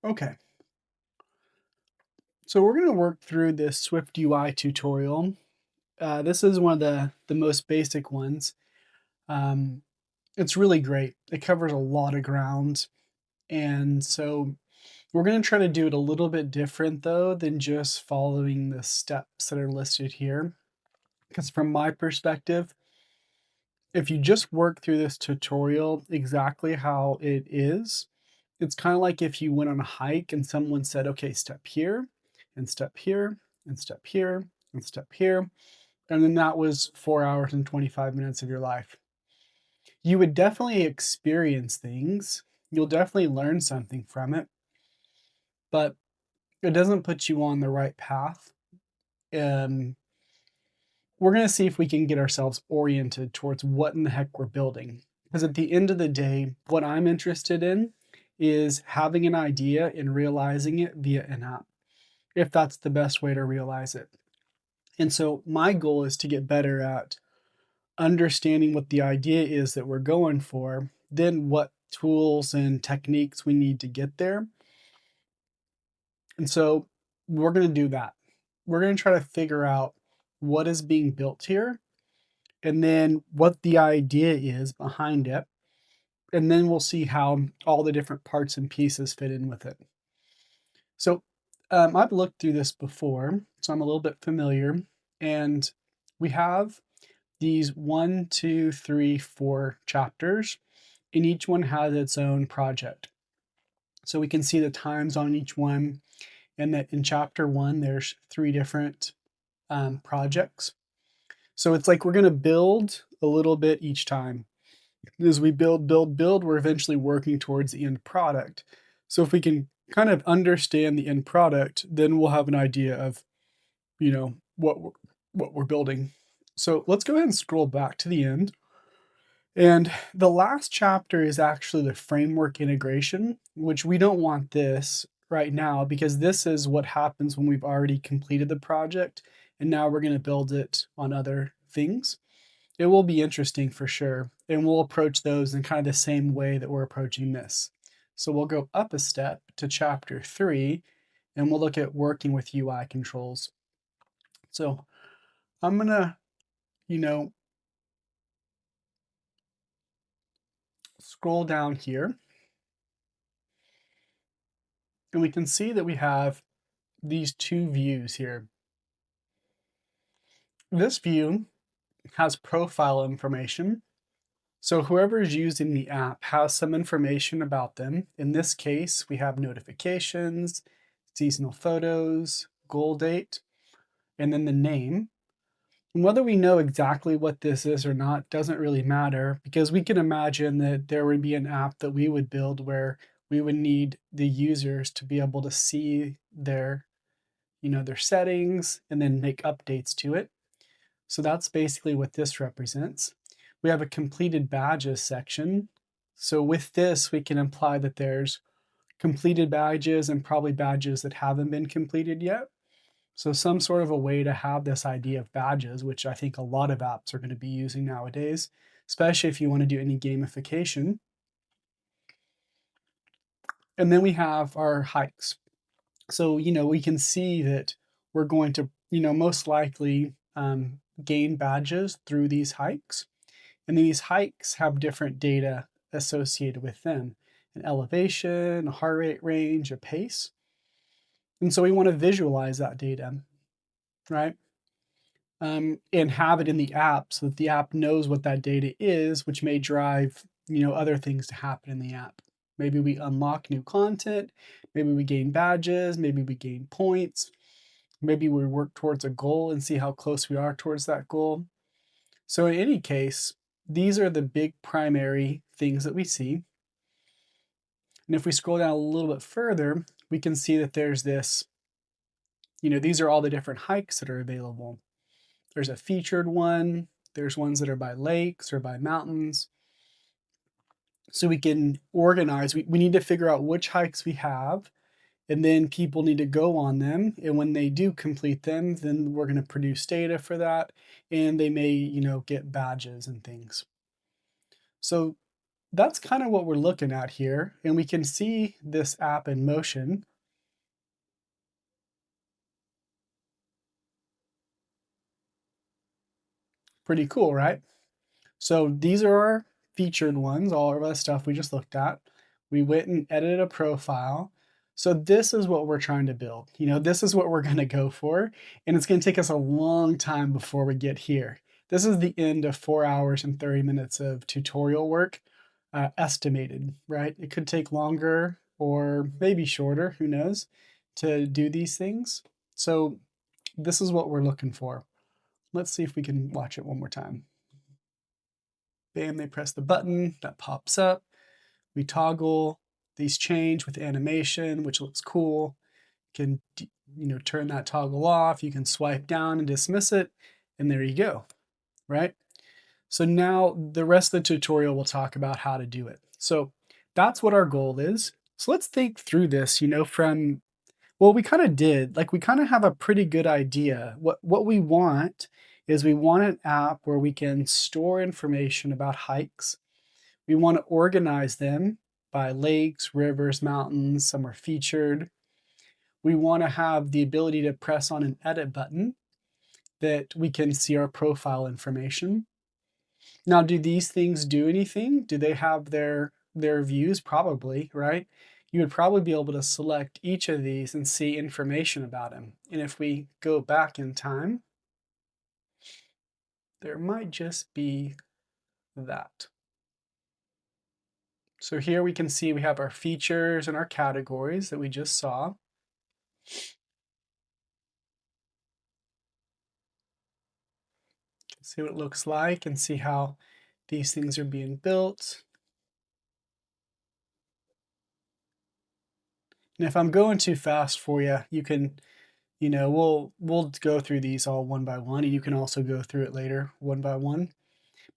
Okay, so we're going to work through this SwiftUI tutorial. This is one of the most basic ones. Um, it's really great. It covers a lot of ground. And so we're going to try to do it a little bit different though than just following the steps that are listed here. Because from my perspective, if you just work through this tutorial exactly how it is, it's kind of like if you went on a hike and someone said, okay, step here and step here and step here and step here. And then that was 4 hours and 25 minutes of your life. You would definitely experience things. You'll definitely learn something from it, but it doesn't put you on the right path. And we're going to see if we can get ourselves oriented towards what in the heck we're building. Because at the end of the day, what I'm interested in is having an idea and realizing it via an app, if that's the best way to realize it. And so my goal is to get better at understanding what the idea is that we're going for, then what tools and techniques we need to get there. And so we're going to do that. We're going to try to figure out what is being built here and then what the idea is behind it. And then we'll see how all the different parts and pieces fit in with it. So I've looked through this before, so I'm a little bit familiar. And we have these 1, 2, 3, 4 chapters, and each one has its own project. So we can see the times on each one, and that in chapter 1, there's 3 different projects. So it's like we're going to build a little bit each time. As we build, we're eventually working towards the end product. So if we can kind of understand the end product, then we'll have an idea of, what we're building. So let's go ahead and scroll back to the end. And the last chapter is actually the framework integration, which we don't want this right now because this is what happens when we've already completed the project and now we're going to build it on other things. It will be interesting for sure, and we'll approach those in kind of the same way that we're approaching this. So we'll go up a step to chapter 3 and we'll look at working with UI controls. So I'm going to, you know, scroll down here and we can see that we have these 2 views here. This view has profile information. So whoever is using the app has some information about them. In this case, we have notifications, seasonal photos, goal date, and then the name. And whether we know exactly what this is or not doesn't really matter because we can imagine that there would be an app that we would build where we would need the users to be able to see their settings and then make updates to it. So that's basically what this represents. We have a completed badges section. So with this, we can imply that there's completed badges and probably badges that haven't been completed yet. So some sort of a way to have this idea of badges, which I think a lot of apps are going to be using nowadays, especially if you want to do any gamification. And then we have our hikes. So, we can see that we're going to, most likely gain badges through these hikes. And these hikes have different data associated with them, an elevation, a heart rate range, a pace. And so we want to visualize that data, right? And have it in the app so that the app knows what that data is, which may drive, other things to happen in the app. Maybe we unlock new content, maybe we gain badges, maybe we gain points, maybe we work towards a goal and see how close we are towards that goal. So in any case, these are the big primary things that we see. And if we scroll down a little bit further, we can see that there's this, these are all the different hikes that are available. There's a featured one, there's ones that are by lakes or by mountains. So we can organize, we need to figure out which hikes we have, and then people need to go on them. And when they do complete them, then we're going to produce data for that, and they may, get badges and things. So that's kind of what we're looking at here, and we can see this app in motion. Pretty cool, right? So these are our featured ones, all of the stuff we just looked at. We went and edited a profile. So this is what we're trying to build. This is what we're going to go for, and it's going to take us a long time before we get here. This is the end of 4 hours and 30 minutes of tutorial work, estimated, right? It could take longer or maybe shorter, who knows, to do these things. So this is what we're looking for. Let's see if we can watch it one more time. Bam, they press the button, that pops up. We toggle, these change with animation, which looks cool. You can turn that toggle off. You can swipe down and dismiss it, and there you go, right? So now the rest of the tutorial will talk about how to do it. So that's what our goal is. So let's think through this, from, well, we kind of did, like we kind of have a pretty good idea. What we want is we want an app where we can store information about hikes. We want to organize them by lakes, rivers, mountains. Some are featured. We want to have the ability to press on an edit button that we can see our profile information. Now, do these things do anything? Do they have their views? Probably, right? You would probably be able to select each of these and see information about them. And if we go back in time, there might just be that. So here we can see we have our features and our categories that we just saw. See what it looks like and see how these things are being built. And if I'm going too fast for you, you can, we'll go through these all one by one, and you can also go through it later one by one.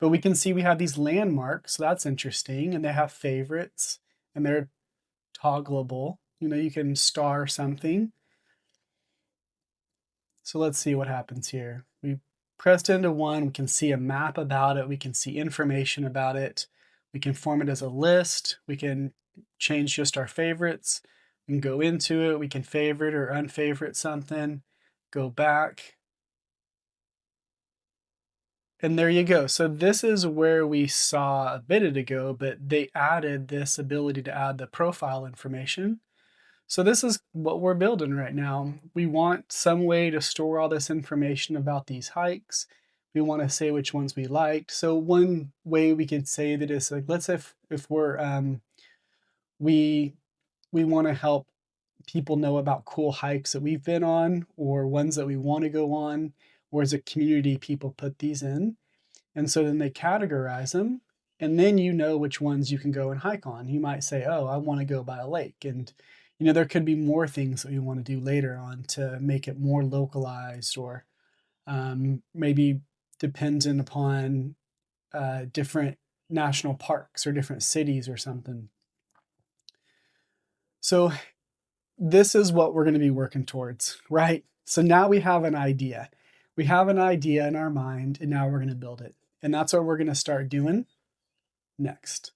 But we can see we have these landmarks, so that's interesting, and they have favorites, and they're toggleable. You can star something. So let's see what happens here. We pressed into one, we can see a map about it, we can see information about it, we can form it as a list, we can change just our favorites, we can go into it, we can favorite or unfavorite something, go back, and there you go. So this is where we saw a bit ago, but they added this ability to add the profile information. So this is what we're building right now. We want some way to store all this information about these hikes. We want to say which ones we liked. So one way we could say that is like, let's say if we're we want to help people know about cool hikes that we've been on or ones that we want to go on, or as a community people put these in. And so then they categorize them, and then which ones you can go and hike on. You might say, oh, I want to go by a lake. And there could be more things that we want to do later on to make it more localized, or maybe dependent upon different national parks or different cities or something. So this is what we're going to be working towards, right? So now we have an idea. We have an idea in our mind, and now we're going to build it. And that's what we're going to start doing next.